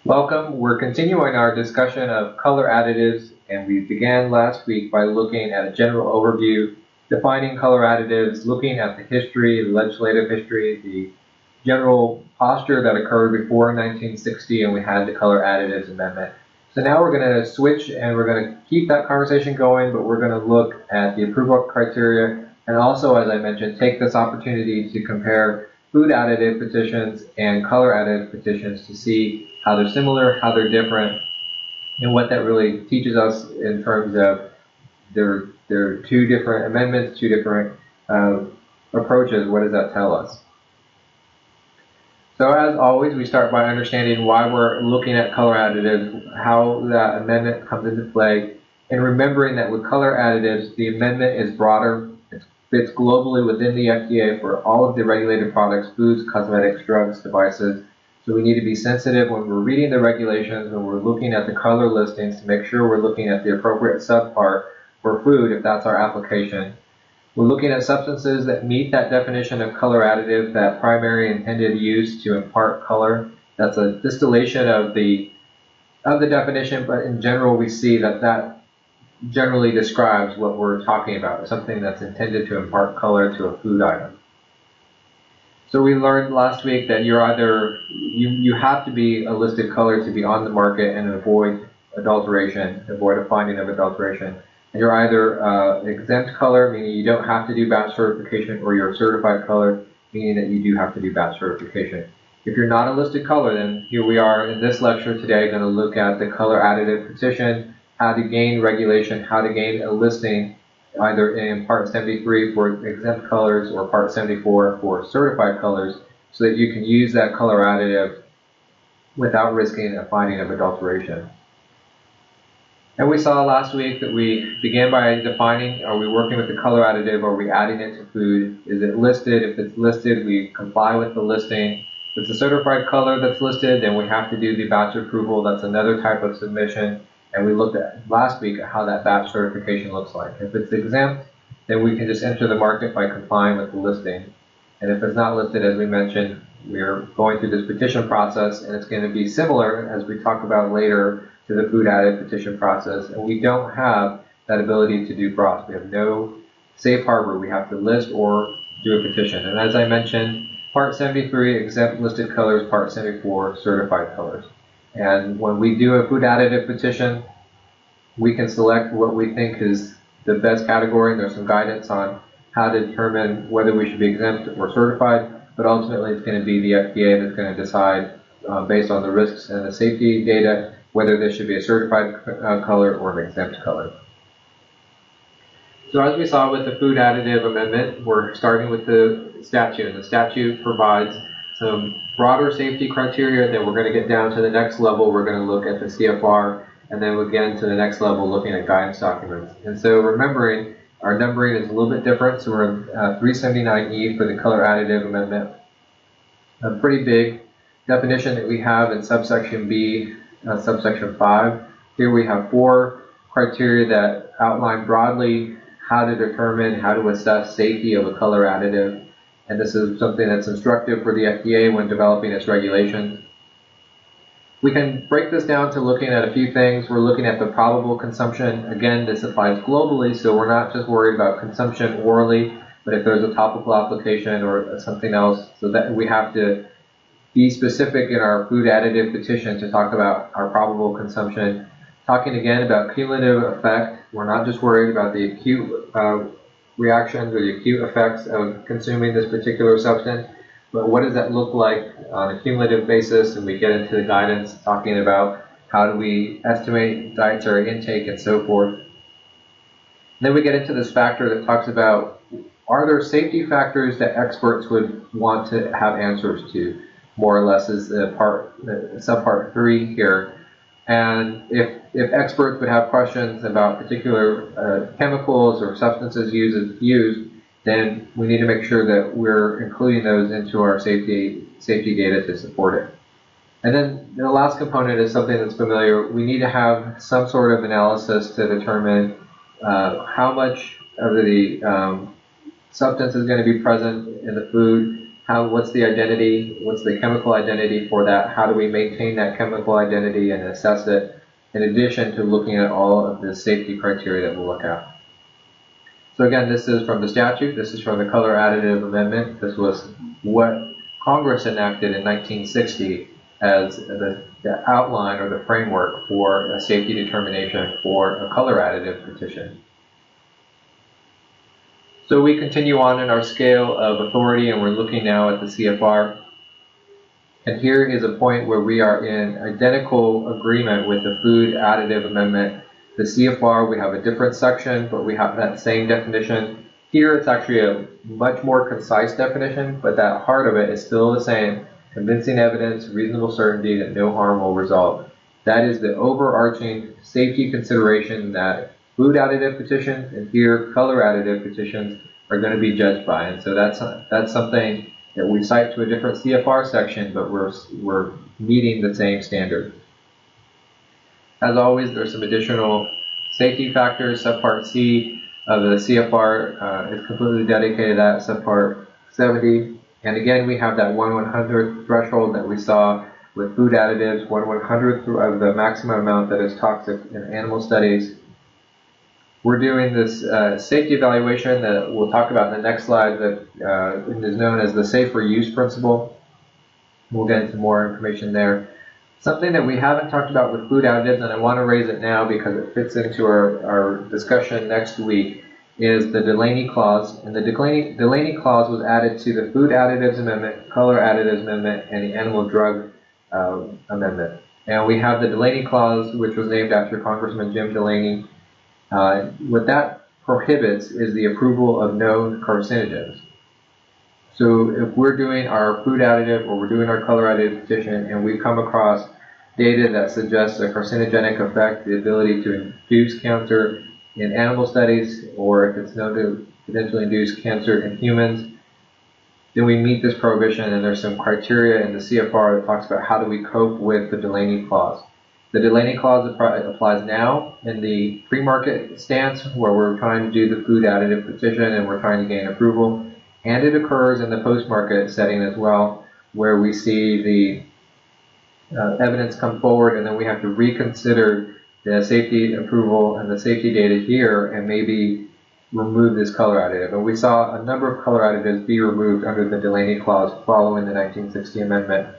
Welcome. We're continuing our discussion of color additives, and we began last week by looking at a general overview, defining color additives, looking at the history, the legislative history, the general posture that occurred before 1960, and we had the color additives amendment. So now we're going to switch, and we're going to keep that conversation going, but we're going to look at the approval criteria, and also, as I mentioned, take this opportunity to compare food additive petitions and color additive petitions to see how they're similar, how they're different, and what that really teaches us in terms of there are two different amendments, two different approaches. What does that tell us? So as always, we start by understanding why we're looking at color additives, how that amendment comes into play, and remembering that with color additives, the amendment is broader. It fits globally within the FDA for all of the regulated products, foods, cosmetics, drugs, devices. So we need to be sensitive when we're reading the regulations, when we're looking at the color listings to make sure we're looking at the appropriate subpart for food if that's our application. We're looking at substances that meet that definition of color additive, that primary intended use to impart color. That's a distillation of the definition, but in general we see that generally describes what we're talking about, something that's intended to impart color to a food item. So we learned last week that you have to be a listed color to be on the market and avoid adulteration, avoid a finding of adulteration. And you're either exempt color, meaning you don't have to do batch certification, or you're a certified color, meaning that you do have to do batch certification. If you're not a listed color, then here we are in this lecture today going to look at the color additive petition, how to gain regulation, how to gain a listing, either in Part 73 for exempt colors or Part 74 for certified colors, so that you can use that color additive without risking a finding of adulteration. And we saw last week that we began by defining, are we working with the color additive, are we adding it to food, is it listed? If it's listed, we comply with the listing. If it's a certified color that's listed, then we have to do the batch approval. That's another type of submission. And we looked at last week at how that batch certification looks like. If it's exempt, then we can just enter the market by complying with the listing. And if it's not listed, as we mentioned, we're going through this petition process, and it's going to be similar, as we talk about later, to the food additive petition process. And we don't have that ability to do frost. We have no safe harbor. We have to list or do a petition. And as I mentioned, Part 73, exempt listed colors, Part 74, certified colors. And when we do a food additive petition, we can select what we think is the best category, and there's some guidance on how to determine whether we should be exempt or certified, but ultimately it's going to be the FDA that's going to decide based on the risks and the safety data whether this should be a certified color or an exempt color. So as we saw with the food additive amendment, we're starting with the statute, and the statute provides some broader safety criteria. Then we're going to get down to the next level. We're going to look at the CFR, and then we'll get into the next level looking at guidance documents. And so remembering, our numbering is a little bit different. So we're in 379E for the color additive amendment. A pretty big definition that we have in subsection B, subsection 5. Here we have 4 criteria that outline broadly how to determine, how to assess safety of a color additive. And this is something that's instructive for the FDA when developing its regulations. We can break this down to looking at a few things. We're looking at the probable consumption. Again, this applies globally, so we're not just worried about consumption orally, but if there's a topical application or something else, so that we have to be specific in our food additive petition to talk about our probable consumption. Talking again about cumulative effect. We're not just worried about the acute reactions or the acute effects of consuming this particular substance, but what does that look like on a cumulative basis? And we get into the guidance talking about how do we estimate dietary intake and so forth. And then we get into this factor that talks about, are there safety factors that experts would want to have answers to? More or less is the subpart 3 here. And if experts would have questions about particular chemicals or substances used, then we need to make sure that we're including those into our safety data to support it. And then the last component is something that's familiar. We need to have some sort of analysis to determine how much of the substance is going to be present in the food, what's the identity, what's the chemical identity for that, how do we maintain that chemical identity and assess it, in addition to looking at all of the safety criteria that we'll look at. So again, this is from the statute, this is from the Color Additive Amendment. This was what Congress enacted in 1960 as the outline or the framework for a safety determination for a color additive petition. So we continue on in our scale of authority, and we're looking now at the CFR. And here is a point where we are in identical agreement with the Food Additive Amendment. The CFR, we have a different section, but we have that same definition. Here it's actually a much more concise definition, but that heart of it is still the same. Convincing evidence, reasonable certainty that no harm will result. That is the overarching safety consideration that food additive petitions and here color additive petitions are going to be judged by. And so that's something that we cite to a different CFR section, but we're meeting the same standard. As always, there's some additional safety factors. Subpart C of the CFR is completely dedicated to that, subpart 70. And again, we have that 1/100th threshold that we saw with food additives, 1/100th of the maximum amount that is toxic in animal studies. We're doing this safety evaluation that we'll talk about in the next slide that is known as the safer use principle. We'll get into more information there. Something that we haven't talked about with food additives, and I want to raise it now because it fits into our discussion next week, is the Delaney Clause. And the Delaney Clause was added to the Food Additives Amendment, Color Additives Amendment, and the Animal Drug Amendment. And we have the Delaney Clause, which was named after Congressman Jim Delaney. What that prohibits is the approval of known carcinogens. So if we're doing our food additive or we're doing our color additive petition and we come across data that suggests a carcinogenic effect, the ability to induce cancer in animal studies, or if it's known to potentially induce cancer in humans, then we meet this prohibition, and there's some criteria in the CFR that talks about how do we cope with the Delaney Clause. The Delaney Clause applies now in the pre-market stance where we're trying to do the food additive petition and we're trying to gain approval. And it occurs in the post-market setting as well, where we see the evidence come forward and then we have to reconsider the safety approval and the safety data here and maybe remove this color additive. And we saw a number of color additives be removed under the Delaney Clause following the 1960 amendment.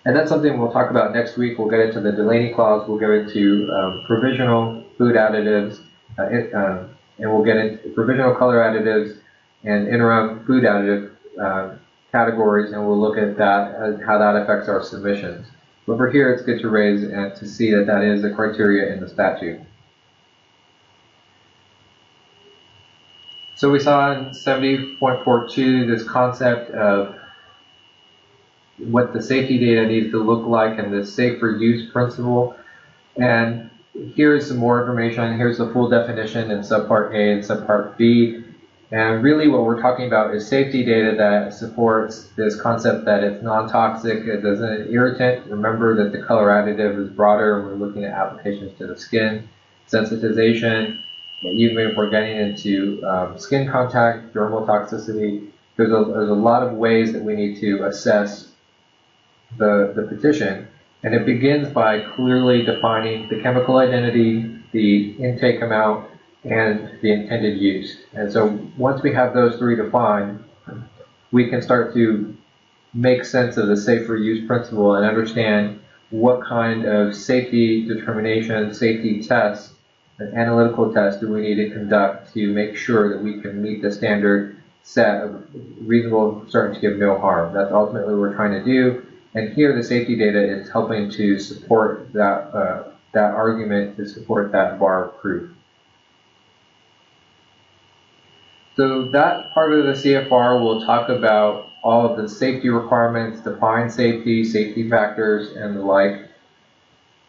And that's something we'll talk about next week. We'll get into the Delaney Clause, we'll get into provisional food additives, and we'll get into provisional color additives and interim food additive categories, and we'll look at that, how that affects our submissions. But for here, it's good to raise and to see that that is a criteria in the statute. So we saw in 70.42 this concept of what the safety data needs to look like and the safer use principle. And here's some more information. Here's the full definition in subpart A and subpart B. And really what we're talking about is safety data that supports this concept that it's non-toxic, it doesn't irritant. Remember that the color additive is broader. We're looking at applications to the skin, sensitization, even if we're getting into skin contact, dermal toxicity. There's a lot of ways that we need to assess the petition. And it begins by clearly defining the chemical identity, the intake amount, and the intended use. And so once we have those three defined, we can start to make sense of the safer use principle and understand what kind of safety determination, safety tests, and analytical tests do we need to conduct to make sure that we can meet the standard set of reasonable certainty of no harm. That's ultimately what we're trying to do. And here the safety data is helping to support that, that argument, to support that bar of proof. So that part of the CFR will talk about all of the safety requirements, define safety, safety factors, and the like.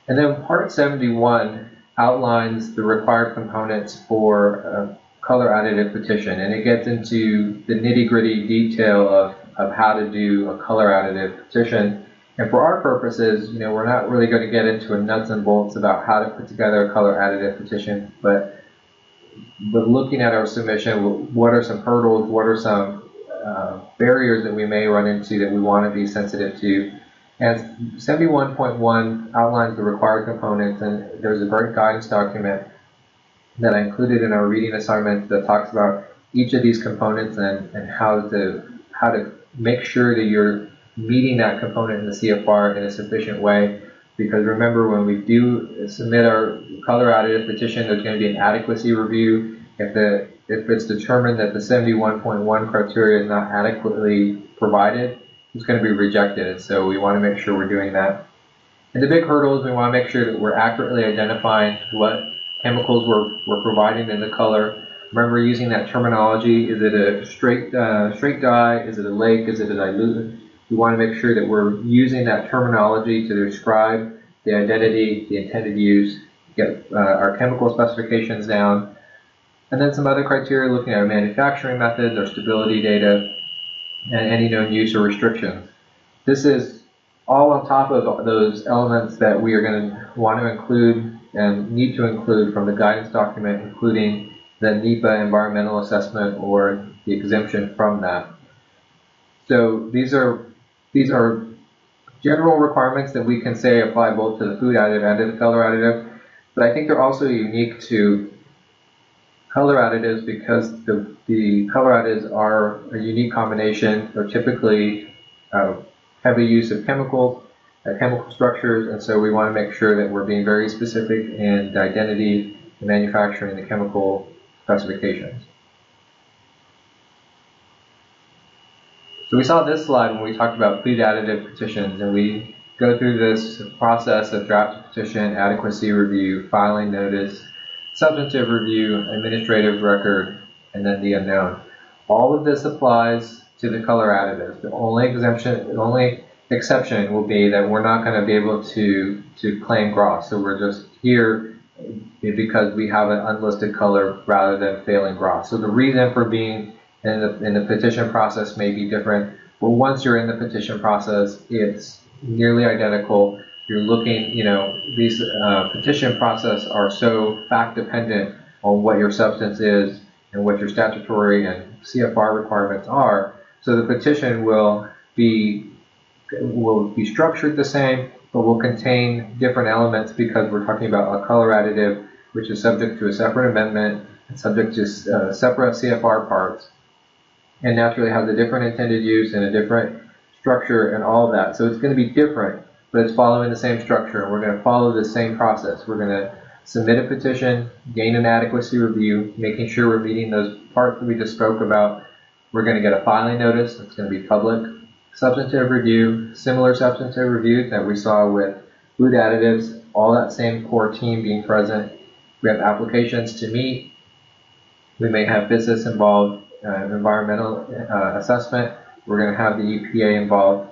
And then part 71 outlines the required components for a color additive petition. And it gets into the nitty-gritty detail of how to do a color additive petition. And for our purposes, you know, we're not really going to get into a nuts and bolts about how to put together a color additive petition, but looking at our submission, what are some hurdles, what are some barriers that we may run into that we want to be sensitive to. And 71.1 outlines the required components, and there's a great guidance document that I included in our reading assignment that talks about each of these components and how to make sure that you're meeting that component in the CFR in a sufficient way. Because remember, when we do submit our color additive petition, there's going to be an adequacy review. If it's determined that the 71.1 criteria is not adequately provided, it's going to be rejected. And so we want to make sure we're doing that. And the big hurdles, we want to make sure that we're accurately identifying what chemicals we're providing in the color. Remember using that terminology. Is it a straight dye? Is it a lake? Is it a dilutant? We want to make sure that we're using that terminology to describe the identity, the intended use, get our chemical specifications down, and then some other criteria looking at our manufacturing methods, our stability data, and any known use or restrictions. This is all on top of those elements that we are going to want to include and need to include from the guidance document, including the NEPA environmental assessment or the exemption from that. So these are general requirements that we can say apply both to the food additive and to the color additive, but I think they're also unique to color additives because the color additives are a unique combination. They're typically heavy use of chemicals, chemical structures, and so we want to make sure that we're being very specific in the identity, the manufacturing, the chemical specifications. So we saw this slide when we talked about food additive petitions, and we go through this process of draft petition, adequacy review, filing notice, substantive review, administrative record, and then the unknown. All of this applies to the color additives. The only exception will be that we're not going to be able to claim GROS. So we're just here because we have an unlisted color rather than failing GROS. So the reason for being in the petition process may be different, but once you're in the petition process, it's nearly identical. You're looking, these petition process are so fact dependent on what your substance is and what your statutory and CFR requirements are. So the petition will be structured the same, but will contain different elements because we're talking about a color additive, which is subject to a separate amendment and subject to separate CFR parts, and naturally has a different intended use and a different structure and all of that. So it's going to be different, but it's following the same structure, and we're going to follow the same process. We're going to submit a petition, gain an adequacy review, making sure we're meeting those parts that we just spoke about. We're going to get a filing notice that's going to be public. Substantive review, similar substantive review that we saw with food additives, all that same core team being present. We have applications to meet. We may have business involved, environmental assessment. We're going to have the EPA involved.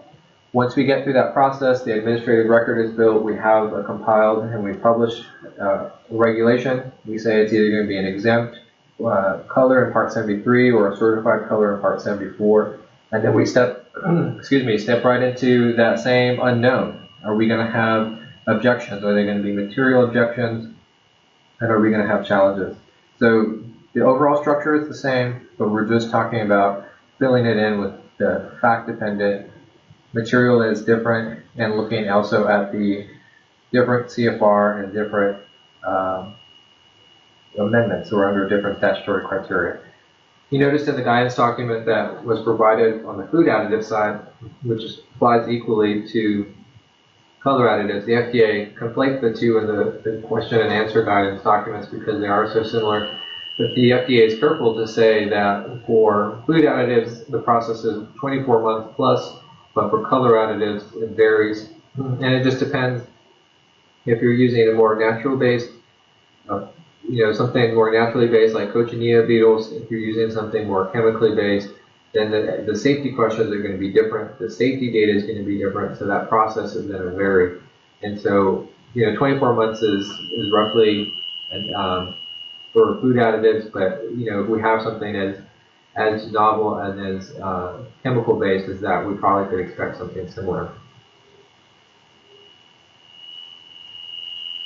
Once we get through that process, the administrative record is built, we have a compiled and we publish a regulation. We say it's either going to be an exempt color in Part 73 or a certified color in Part 74. And then we step right into that same unknown. Are we going to have objections? Are they going to be material objections? And are we going to have challenges? So the overall structure is the same, but we're just talking about filling it in with the fact-dependent material that is different and looking also at the different CFR and different amendments or under different statutory criteria. You noticed in the guidance document that was provided on the food additive side, which applies equally to color additives, the FDA conflates the two in the question and answer guidance documents because they are so similar. But the FDA is careful to say that for food additives, the process is 24 months plus, but for color additives, it varies. And it just depends if you're using a more natural-based, something more naturally based like cochineal beetles. If you're using something more chemically based, then the safety questions are going to be different. The safety data is going to be different, so that process is going to vary. And so, 24 months is roughly for food additives, but if we have something as novel and as chemical based as that, we probably could expect something similar.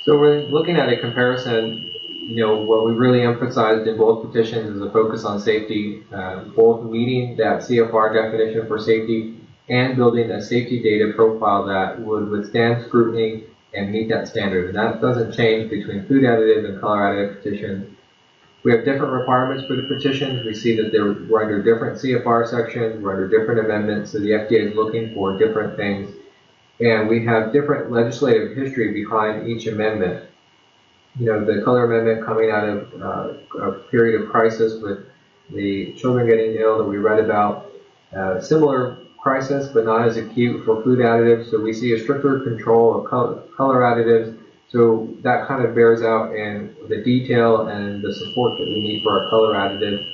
So we're looking at a comparison what we really emphasized in both petitions is a focus on safety, both meeting that CFR definition for safety and building a safety data profile that would withstand scrutiny and meet that standard. And that doesn't change between food additive and color additive petitions. We have different requirements for the petitions. We see that we're under different CFR sections, we're under different amendments, so the FDA is looking for different things. And we have different legislative history behind each amendment. The color amendment coming out of a period of crisis with the children getting ill that we read about. Similar crisis, but not as acute for food additives. So we see a stricter control of color additives. So that kind of bears out in the detail and the support that we need for our color additive.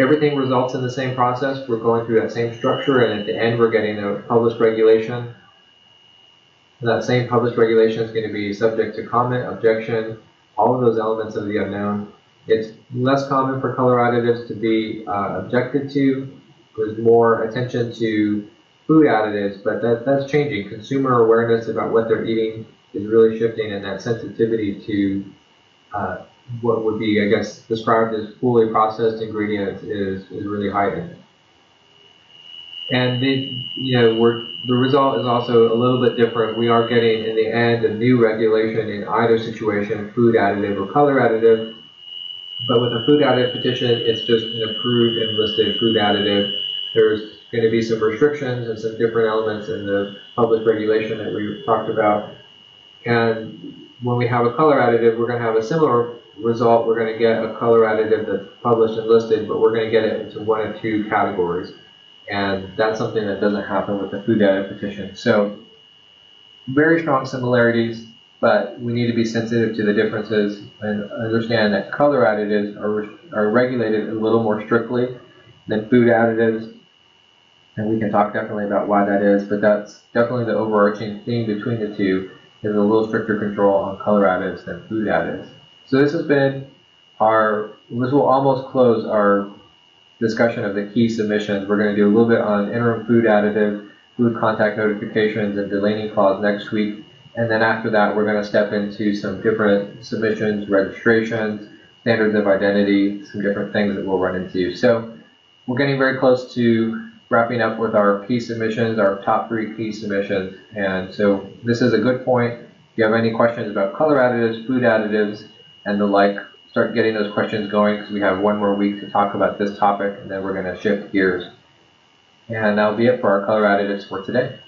Everything results in the same process. We're going through that same structure, and at the end we're getting a published regulation. That same published regulation is going to be subject to comment, objection, all of those elements of the unknown. It's less common for color additives to be objected to. There's more attention to food additives, but that's changing. Consumer awareness about what they're eating is really shifting, and that sensitivity to what would be, I guess, described as fully processed ingredients is really heightened. And the result is also a little bit different. We are getting, in the end, a new regulation in either situation, food additive or color additive. But with a food additive petition, it's just an approved and listed food additive. There's going to be some restrictions and some different elements in the published regulation that we talked about. And when we have a color additive, we're going to have a similar result. We're going to get a color additive that's published and listed, but we're going to get it into one of two categories. And that's something that doesn't happen with the food additive petition. So very strong similarities, but we need to be sensitive to the differences and understand that color additives are regulated a little more strictly than food additives. And we can talk definitely about why that is, but that's definitely the overarching theme between the two, is a little stricter control on color additives than food additives. So this has been this will almost close our discussion of the key submissions. We're going to do a little bit on interim food additive, food contact notifications, and delaney clause next week. And then after that, we're going to step into some different submissions, registrations, standards of identity, some different things that we'll run into. So we're getting very close to wrapping up with our key submissions, our top 3 key submissions. And so this is a good point. If you have any questions about color additives, food additives, and the like, start getting those questions going, because we have one more week to talk about this topic, and then we're going to shift gears. And that'll be it for our color additives for today.